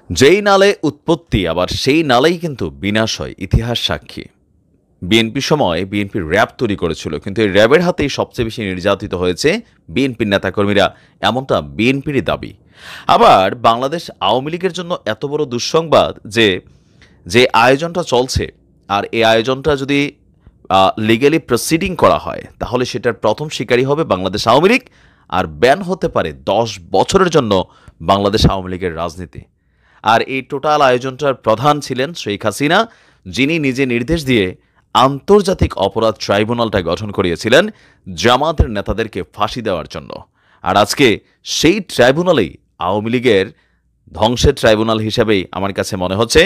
যেই নালে উৎপত্তি আবার সেই নালেই কিন্তু বিনাশ হয়, ইতিহাস সাক্ষী। বিএনপি সময় বিএনপি র্যাব তৈরি করেছিল, কিন্তু এই র্যাবের হাতেই সবচেয়ে বেশি নির্যাতিত হয়েছে বিএনপির নেতাকর্মীরা, এমনটা বিএনপিরই দাবি। আবার বাংলাদেশ আওয়ামী লীগের জন্য এত বড় দুঃসংবাদ যে যে আয়োজনটা চলছে, আর এই আয়োজনটা যদি লিগ্যালি প্রসিডিং করা হয় তাহলে সেটার প্রথম শিকারী হবে বাংলাদেশ আওয়ামী লীগ, আর ব্যান হতে পারে 10 বছরের জন্য বাংলাদেশ আওয়ামী লীগের রাজনীতি। আর এই টোটাল আয়োজনটার প্রধান ছিলেন শেখ হাসিনা, যিনি নিজে নির্দেশ দিয়ে আন্তর্জাতিক অপরাধ ট্রাইব্যুনালটা গঠন করিয়েছিলেন জামাতের নেতাদেরকে ফাঁসি দেওয়ার জন্য। আর আজকে সেই ট্রাইব্যুনালেই আওয়ামী লীগের ধ্বংসের ট্রাইব্যুনাল হিসেবেই আমার কাছে মনে হচ্ছে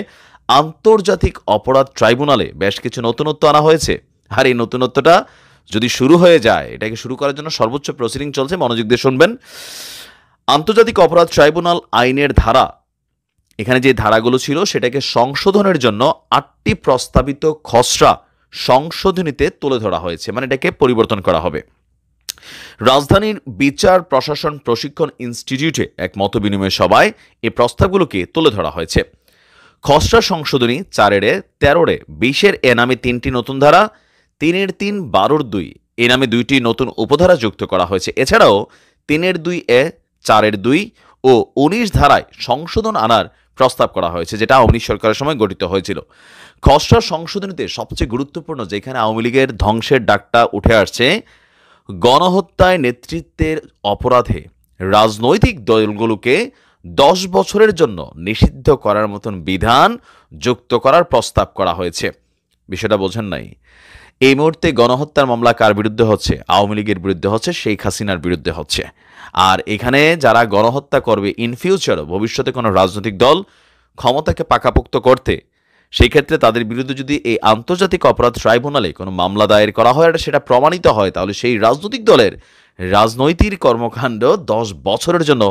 আন্তর্জাতিক অপরাধ ট্রাইব্যুনালে বেশ কিছু নতুনত্ব আনা হয়েছে। আর এই নতুনত্বটা যদি শুরু হয়ে যায়, এটাকে শুরু করার জন্য সর্বোচ্চ প্রসিডিং চলছে, মনোযোগ দিয়ে শুনবেন। আন্তর্জাতিক অপরাধ ট্রাইব্যুনাল আইনের ধারা, এখানে যে ধারাগুলো ছিল সেটাকে সংশোধনের জন্য 8টি প্রস্তাবিত খসড়া সংশোধনীতে তুলে ধরা হয়েছে, মানে এটাকে পরিবর্তন করা হবে। রাজধানীর বিচার প্রশাসন প্রশিক্ষণ ইনস্টিটিউটে এক মতবিনিময় সভায় এই প্রস্তাবগুলোকে তুলে ধরা হয়েছে। খসড়া সংশোধনী 4-13 20 এ নামে 3টি নতুন ধারা, 3-3 12-2 এ নামে 2টি নতুন উপধারা যুক্ত করা হয়েছে। এছাড়াও 3-2 এ 4-2 ও 19 ধারায় সংশোধন আনার প্রস্তাব করা হয়েছে, যেটা আওয়ামী লীগ সরকারের সময় গঠিত হয়েছিল। খসড়া সংশোধনীতে সবচেয়ে গুরুত্বপূর্ণ যেখানে আওয়ামী লীগের ধ্বংসের ডাকটা উঠে আসছে, গণহত্যায় নেতৃত্বের অপরাধে রাজনৈতিক দলগুলোকে 10 বছরের জন্য নিষিদ্ধ করার মতন বিধান যুক্ত করার প্রস্তাব করা হয়েছে। বিষয়টা বোঝেন নাই? এই মুহূর্তে গণহত্যার মামলা কার বিরুদ্ধে হচ্ছে? আওয়ামী লীগের বিরুদ্ধে হচ্ছে, শেখ হাসিনার বিরুদ্ধে হচ্ছে। আর এখানে যারা গণহত্যা করবে ইন ফিউচারও, ভবিষ্যতে কোনো রাজনৈতিক দল ক্ষমতাকে পাকাপোক্ত করতে, সেই ক্ষেত্রে তাদের বিরুদ্ধে যদি এই আন্তর্জাতিক অপরাধ ট্রাইব্যুনালে কোনো মামলা দায়ের করা হয় আর সেটা প্রমাণিত হয়, তাহলে সেই রাজনৈতিক দলের রাজনৈতিক কর্মকাণ্ড 10 বছরের জন্য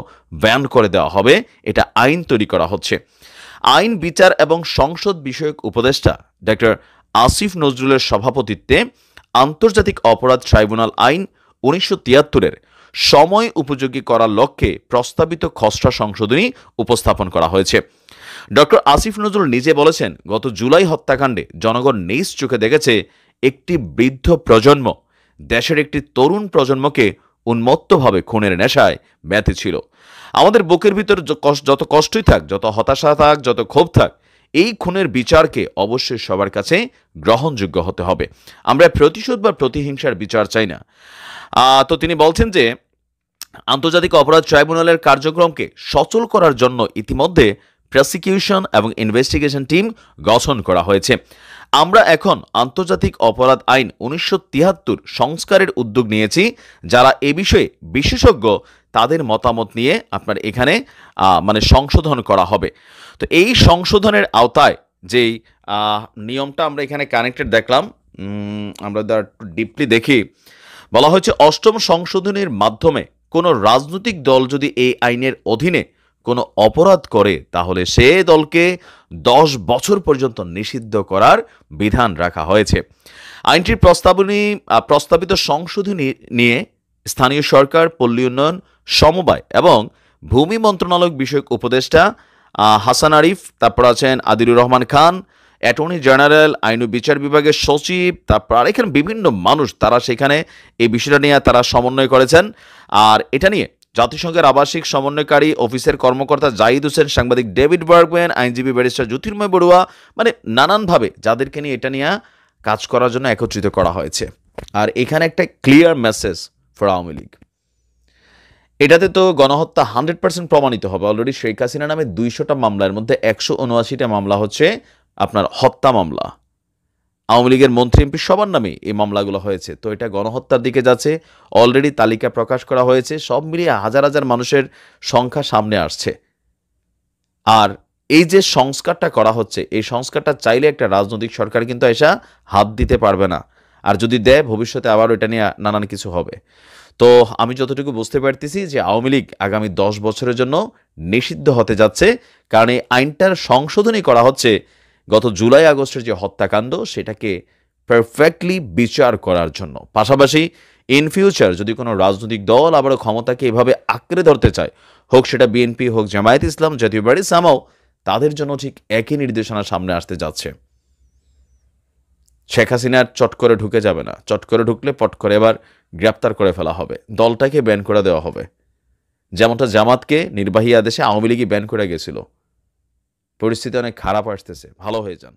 ব্যান করে দেওয়া হবে। এটা আইন তৈরি করা হচ্ছে। আইন, বিচার এবং সংসদ বিষয়ক উপদেষ্টা ডক্টর আসিফ নজরুলের সভাপতিত্বে আন্তর্জাতিক অপরাধ ট্রাইব্যুনাল আইন 1973-এর সময় উপযোগী করার লক্ষ্যে প্রস্তাবিত খসড়া সংশোধনী উপস্থাপন করা হয়েছে। ডক্টর আসিফ নজরুল নিজে বলেছেন, গত জুলাই হত্যাকাণ্ডে জনগণ নিজ চোখে দেখেছে একটি বৃদ্ধ প্রজন্ম দেশের একটি তরুণ প্রজন্মকে উন্মত্তভাবে খুনের নেশায় ব্যথিত ছিল। আমাদের বুকের ভিতর যত কষ্টই থাক, যত হতাশা থাক, যত ক্ষোভ থাক, এই খুনের বিচারকে অবশ্যই সবার কাছে গ্রহণযোগ্য হতে হবে। আমরা প্রতিশোধ বা প্রতিহিংসার বিচার চাই না। তো তিনি বলছেন যে আন্তর্জাতিক অপরাধ ট্রাইব্যুনালের কার্যক্রমকে সচল করার জন্য ইতিমধ্যে প্রসিকিউশন এবং ইনভেস্টিগেশন টিম গঠন করা হয়েছে। আমরা এখন আন্তর্জাতিক অপরাধ আইন 1973 সংস্কারের উদ্যোগ নিয়েছি। যারা এ বিষয়ে বিশেষজ্ঞ তাদের মতামত নিয়ে আপনার এখানে মানে সংশোধন করা হবে। তো এই সংশোধনের আওতায় যেই নিয়মটা আমরা এখানে কানেক্টেড দেখলাম, আমরা একটু ডিপলি দেখি। বলা হয়েছে, 8ম সংশোধনীর মাধ্যমে কোনো রাজনৈতিক দল যদি এই আইনের অধীনে কোনো অপরাধ করে তাহলে সে দলকে 10 বছর পর্যন্ত নিষিদ্ধ করার বিধান রাখা হয়েছে। আইনটির প্রস্তাবিত সংশোধনী নিয়ে স্থানীয় সরকার, পল্লী উন্নয়ন, সমবায় এবং ভূমি মন্ত্রণালয় বিষয়ক উপদেষ্টা হাসান আরিফ, তারপর আছেন আদিলুর রহমান খান, অ্যাটর্নি জেনারেল, আইন ও বিচার বিভাগের সচিব, তারপর আর এখানে বিভিন্ন মানুষ, তারা সেখানে এই বিষয়টা নিয়ে তারা সমন্বয় করেছেন। আর এটা নিয়ে জাতিসংঘের আবাসিক সমন্বয়কারী অফিসের কর্মকর্তা জাহিদ হোসেন, সাংবাদিক ডেভিড বার্গম্যান, আইনজীবী ব্যারিস্টার জ্যোতির্ময় বড়ুয়া, মানে নানানভাবে যাদেরকে নিয়ে এটা নিয়ে কাজ করার জন্য একত্রিত করা হয়েছে। আর এখানে একটা clear message for Awami League. এটাতে তো গণহত্যা 100% প্রমাণিত হবে। অলরেডি শেখ হাসিনা নামে 200টা মামলার মধ্যে 179টা মামলা হচ্ছে আপনার হত্যা মামলা। আওয়ামী লীগের মন্ত্রী, এমপি সবার নামে এই মামলাগুলো হয়েছে। তো এটা গণহত্যার দিকে যাচ্ছে। অলরেডি তালিকা প্রকাশ করা হয়েছে। সব মিলিয়ে হাজার হাজার মানুষের সংখ্যা সামনে আসছে। আর এই যে সংস্কারটা করা হচ্ছে, এই সংস্কারটা চাইলে একটা রাজনৈতিক সরকার কিন্তু এসে হাত দিতে পারবে না। আর যদি দেয়, ভবিষ্যতে আবার এটা নিয়ে নানান কিছু হবে। তো আমি যতটুকু বুঝতে পারতেছি যে আওয়ামী লীগ আগামী 10 বছরের জন্য নিষিদ্ধ হতে যাচ্ছে, কারণ এই আইনটার সংশোধনী করা হচ্ছে গত জুলাই আগস্টের যে হত্যাকাণ্ড সেটাকে পারফেক্টলি বিচার করার জন্য। পাশাপাশি ইন ফিউচার যদি কোনো রাজনৈতিক দল আবারও ক্ষমতাকে এভাবে আঁকড়ে ধরতে চায়, হোক সেটা বিএনপি, হোক জামায়াত ইসলাম, জাতীয় পার্টি, সামাও তাদের জন্য ঠিক একই নির্দেশনা সামনে আসতে যাচ্ছে। শেখ হাসিনার চট করে ঢুকে যাবে না, চট করে ঢুকলে পট করে এবার গ্রেপ্তার করে ফেলা হবে, দলটাকে ব্যান করে দেওয়া হবে। যেমনটা জামাতকে নির্বাহী আদেশে আওয়ামী লীগই ব্যান করে গেছিল। পরিস্থিতি অনেক খারাপ আসতেছে, ভালো হয়ে যান।